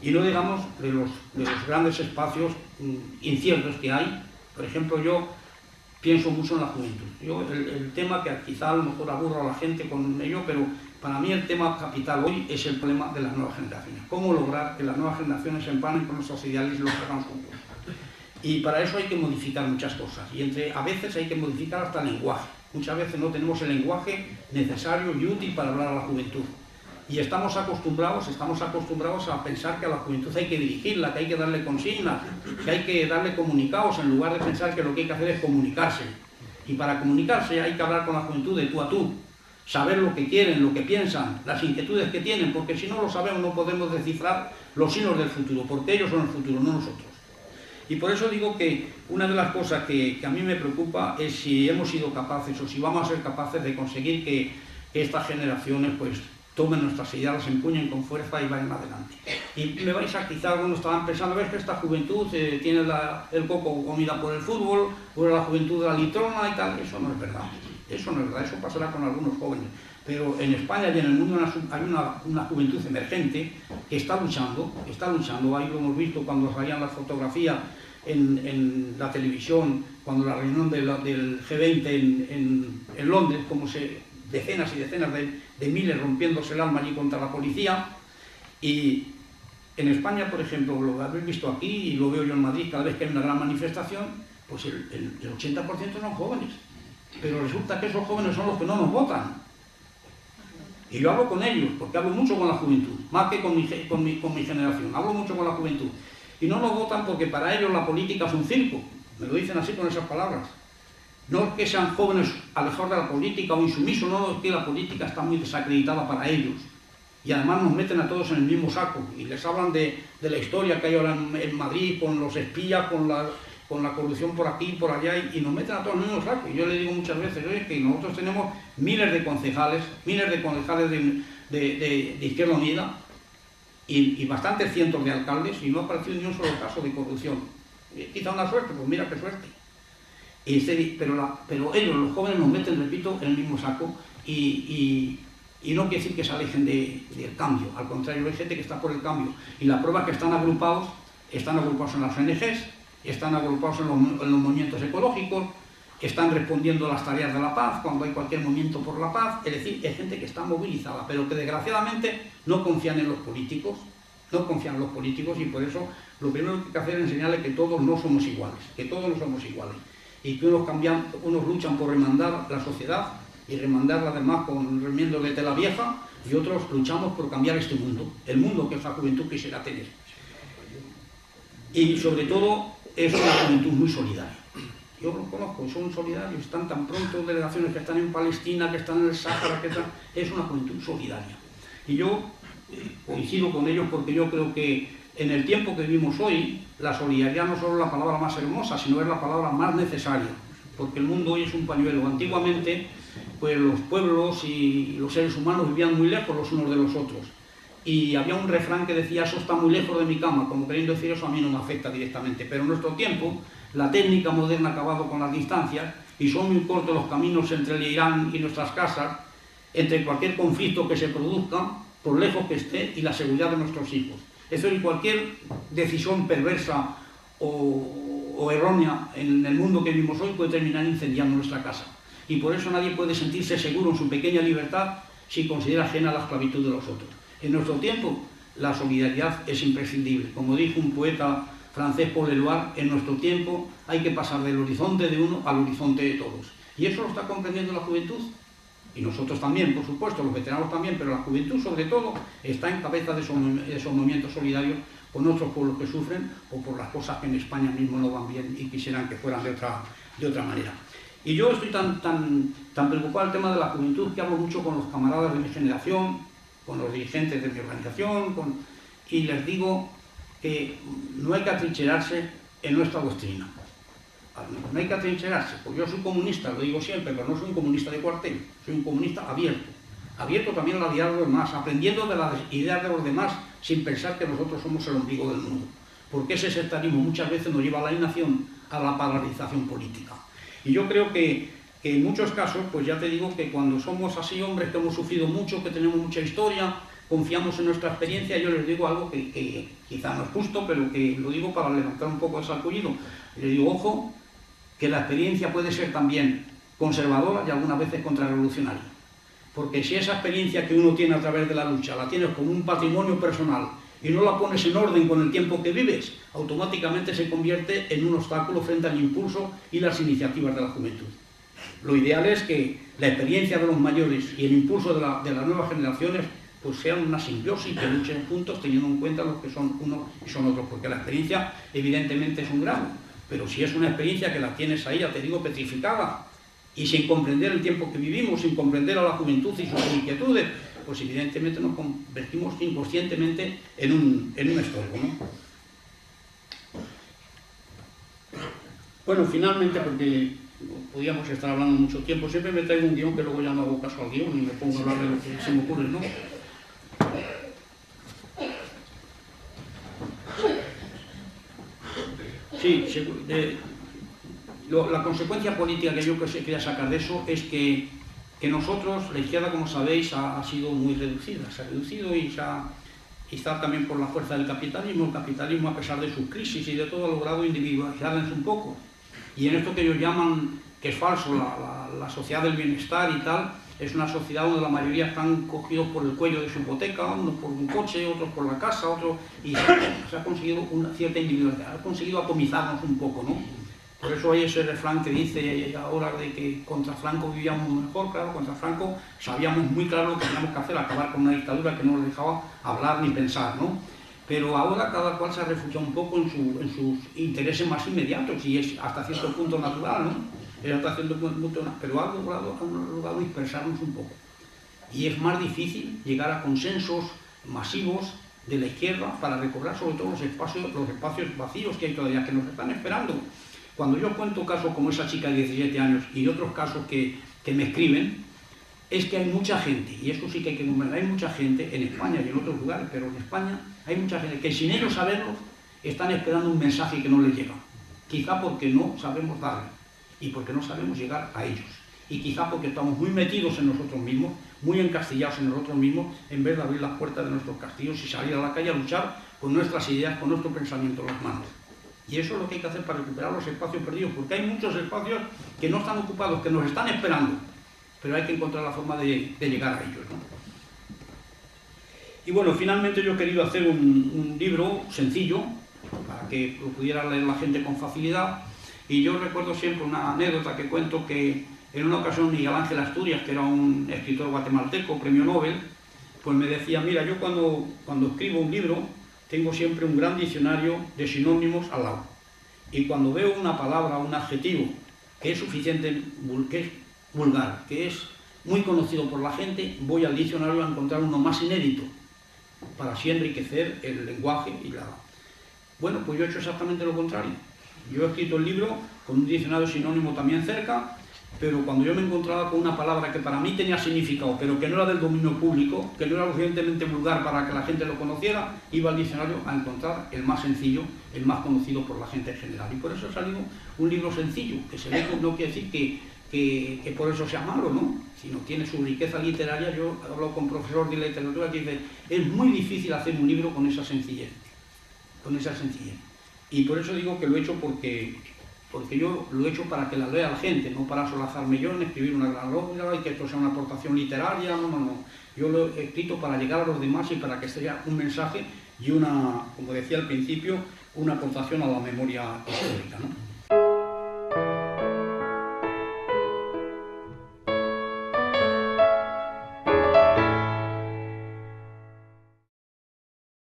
Y no digamos de los grandes espacios inciertos que hay. Por ejemplo, yo pienso mucho en la juventud. El tema que quizá a lo mejor aburra a la gente con ello, pero para mí el tema capital hoy es el problema de las nuevas generaciones. ¿Cómo lograr que las nuevas generaciones se empanen con nuestros ideales y los hagamos juntos? Y para eso hay que modificar muchas cosas. Y a veces hay que modificar hasta el lenguaje. Muchas veces no tenemos el lenguaje necesario y útil para hablar a la juventud. Y estamos acostumbrados a pensar que a la juventud hay que dirigirla, que hay que darle consignas, que hay que darle comunicados, en lugar de pensar que lo que hay que hacer es comunicarse. Y para comunicarse hay que hablar con la juventud de tú a tú, saber lo que quieren, lo que piensan, las inquietudes que tienen, porque si no lo sabemos no podemos descifrar los signos del futuro, porque ellos son el futuro, no nosotros. Y por eso digo que una de las cosas que a mí me preocupa es si hemos sido capaces o si vamos a ser capaces de conseguir que estas generaciones pues tomen nuestras ideas, las empuñen con fuerza y vayan adelante. Y me vais a quizá algunos estaban pensando, ves que esta juventud tiene el coco comida por el fútbol, o la juventud de la litrona y tal. Eso no es verdad. Eso no es verdad, eso pasará con algunos jóvenes. Pero en España y en el mundo hay una juventud emergente que está luchando, ahí lo hemos visto cuando salían las fotografías en la televisión, cuando la reunión del G20 en Londres, como decenas y decenas de miles rompiéndose el alma allí contra la policía. Y en España, por ejemplo, lo habéis visto aquí y lo veo yo en Madrid, cada vez que hay una gran manifestación, pues el 80% son jóvenes. Pero resulta que esos jóvenes son los que no nos votan. Y yo hablo con ellos, porque hablo mucho con la juventud, más que con mi generación, hablo mucho con la juventud. Y no nos votan porque para ellos la política es un circo, me lo dicen así con esas palabras. No es que sean jóvenes alejados de la política o insumisos, no, es que la política está muy desacreditada para ellos. Y además nos meten a todos en el mismo saco y les hablan de la historia que hay ahora en Madrid, con los espías, con la corrupción por aquí y por allá, y nos meten a todos en el mismo saco. Y yo le digo muchas veces, oye, que nosotros tenemos miles de concejales de Izquierda Unida y bastantes cientos de alcaldes, y no ha aparecido ni un solo caso de corrupción. Quizá una suerte, pues mira qué suerte. Pero ellos, los jóvenes, nos meten, repito, en el mismo saco y no quiere decir que se alejen del cambio. Al contrario, hay gente que está por el cambio. Y la prueba es que están agrupados en las ONGs, están agrupados en los movimientos ecológicos, están respondiendo a las tareas de la paz cuando hay cualquier movimiento por la paz. Es decir, hay gente que está movilizada, pero que desgraciadamente no confían en los políticos, y por eso lo primero que hay que hacer es enseñarles que todos no somos iguales, y que unos luchan por remandar la sociedad y remandarla además con remiendos de tela vieja, y otros luchamos por cambiar este mundo, el mundo que esa juventud quisiera tener. Y sobre todo es una juventud muy solidaria. Yo los conozco, son solidarios, están tan pronto delegaciones que están en Palestina, que están en el Sáhara, es una juventud solidaria. Y yo coincido con ellos porque yo creo que en el tiempo que vivimos hoy, la solidaridad no solo es la palabra más hermosa, sino es la palabra más necesaria, porque el mundo hoy es un pañuelo. Antiguamente, pues los pueblos y los seres humanos vivían muy lejos los unos de los otros. Y había un refrán que decía, eso está muy lejos de mi cama, como queriendo decir, eso a mí no me afecta directamente. Pero en nuestro tiempo, la técnica moderna ha acabado con las distancias y son muy cortos los caminos entre el Irán y nuestras casas, entre cualquier conflicto que se produzca, por lejos que esté, y la seguridad de nuestros hijos. Eso, y cualquier decisión perversa o errónea en el mundo que vivimos hoy puede terminar incendiando nuestra casa. Y por eso nadie puede sentirse seguro en su pequeña libertad si considera ajena la esclavitud de los otros. En nuestro tiempo, la solidaridad es imprescindible. Como dijo un poeta francés, Paul Eluard, en nuestro tiempo hay que pasar del horizonte de uno al horizonte de todos. Y eso lo está comprendiendo la juventud. Y nosotros también, por supuesto, los veteranos también, pero la juventud, sobre todo, está en cabeza de esos movimientos solidarios con otros pueblos que sufren o por las cosas que en España mismo no van bien y quisieran que fueran de otra manera. Y yo estoy tan preocupado del tema de la juventud que hablo mucho con los camaradas de mi generación, con los dirigentes de mi organización, y les digo que no hay que atrincherarse en nuestra doctrina. No hay que atrincherarse, porque yo soy comunista, lo digo siempre, pero no soy un comunista de cuartel, soy un comunista abierto también a la idea de los demás, aprendiendo de las ideas de los demás sin pensar que nosotros somos el ombligo del mundo. Porque ese sectarismo muchas veces nos lleva a la inacción, a la polarización política. Y yo creo que en muchos casos, pues ya te digo que cuando somos así hombres que hemos sufrido mucho, que tenemos mucha historia, confiamos en nuestra experiencia. Yo les digo algo que quizá no es justo, pero que lo digo para levantar un poco el sarpullido. Les digo, ojo, que la experiencia puede ser también conservadora y algunas veces contrarrevolucionaria. Porque si esa experiencia que uno tiene a través de la lucha la tienes como un patrimonio personal y no la pones en orden con el tiempo que vives, automáticamente se convierte en un obstáculo frente al impulso y las iniciativas de la juventud. Lo ideal es que la experiencia de los mayores y el impulso de las nuevas generaciones pues sean una simbiosis, que luchen juntos teniendo en cuenta los que son unos y son otros, porque la experiencia evidentemente es un grado, pero si es una experiencia que la tienes ahí, ya te digo, petrificada, y sin comprender el tiempo que vivimos, sin comprender a la juventud y sus inquietudes, pues evidentemente nos convertimos inconscientemente en un estorbo, ¿no? Bueno, finalmente, porque podíamos estar hablando mucho tiempo, siempre me traigo un guión que luego ya no hago caso al guión y me pongo a hablar de lo que se me ocurre, ¿no? Sí, la consecuencia política que yo quería sacar de eso es que nosotros, la izquierda, como sabéis, ha sido muy reducida, se ha reducido y está también por la fuerza del capitalismo. El capitalismo, a pesar de sus crisis y de todo, ha logrado individualizarlas un poco. Y en esto que ellos llaman, que es falso, la sociedad del bienestar y tal, es una sociedad donde la mayoría están cogidos por el cuello de su hipoteca, unos por un coche, otros por la casa, otros... Y se ha conseguido una cierta individualidad, ha conseguido atomizarnos un poco, ¿no? Por eso hay ese refrán que dice ahora de que contra Franco vivíamos mejor. Claro, contra Franco sabíamos muy claro lo que teníamos que hacer, acabar con una dictadura que no nos dejaba hablar ni pensar, ¿no? Pero ahora cada cual se ha refugiado un poco en sus intereses más inmediatos y es hasta cierto punto natural, ¿no? Es hasta cierto punto, pero ha logrado dispersarnos un poco. Y es más difícil llegar a consensos masivos de la izquierda para recobrar sobre todo los espacios vacíos que hay todavía, que nos están esperando. Cuando yo cuento casos como esa chica de 17 años y otros casos que me escriben, es que hay mucha gente, y eso sí que hay que nombrar, hay mucha gente en España y en otros lugares, pero en España hay mucha gente que sin ellos saberlo están esperando un mensaje que no les llega. Quizá porque no sabemos darle y porque no sabemos llegar a ellos. Y quizá porque estamos muy metidos en nosotros mismos, muy encastillados en nosotros mismos, en vez de abrir las puertas de nuestros castillos y salir a la calle a luchar con nuestras ideas, con nuestro pensamiento en las manos. Y eso es lo que hay que hacer para recuperar los espacios perdidos, porque hay muchos espacios que no están ocupados, que nos están esperando, pero hay que encontrar la forma de llegar a ellos, ¿no? Y bueno, finalmente yo he querido hacer un libro sencillo, para que lo pudiera leer la gente con facilidad, y yo recuerdo siempre una anécdota que cuento que en una ocasión Miguel Ángel Asturias, que era un escritor guatemalteco, premio Nobel, pues me decía, mira, yo cuando escribo un libro, tengo siempre un gran diccionario de sinónimos al lado. Y cuando veo una palabra, un adjetivo, que es suficiente, que es vulgar, que es muy conocido por la gente, voy al diccionario a encontrar uno más inédito, para así enriquecer el lenguaje y la... Bueno, pues yo he hecho exactamente lo contrario. Yo he escrito el libro con un diccionario sinónimo también cerca, pero cuando yo me encontraba con una palabra que para mí tenía significado, pero que no era del dominio público, que no era lo suficientemente vulgar para que la gente lo conociera, iba al diccionario a encontrar el más sencillo, el más conocido por la gente en general. Y por eso ha salido un libro sencillo, que se lee, no quiere decir que por eso sea malo, ¿no? Sino tiene su riqueza literaria. Yo he hablado con un profesor de literatura que dice, es muy difícil hacer un libro con esa sencillez, Y por eso digo que lo he hecho porque yo lo he hecho para que la lea la gente, no para solazarme yo en escribir una gran obra y que esto sea una aportación literaria, no. Yo lo he escrito para llegar a los demás y para que sea un mensaje y una, como decía al principio, una aportación a la memoria histórica, ¿no?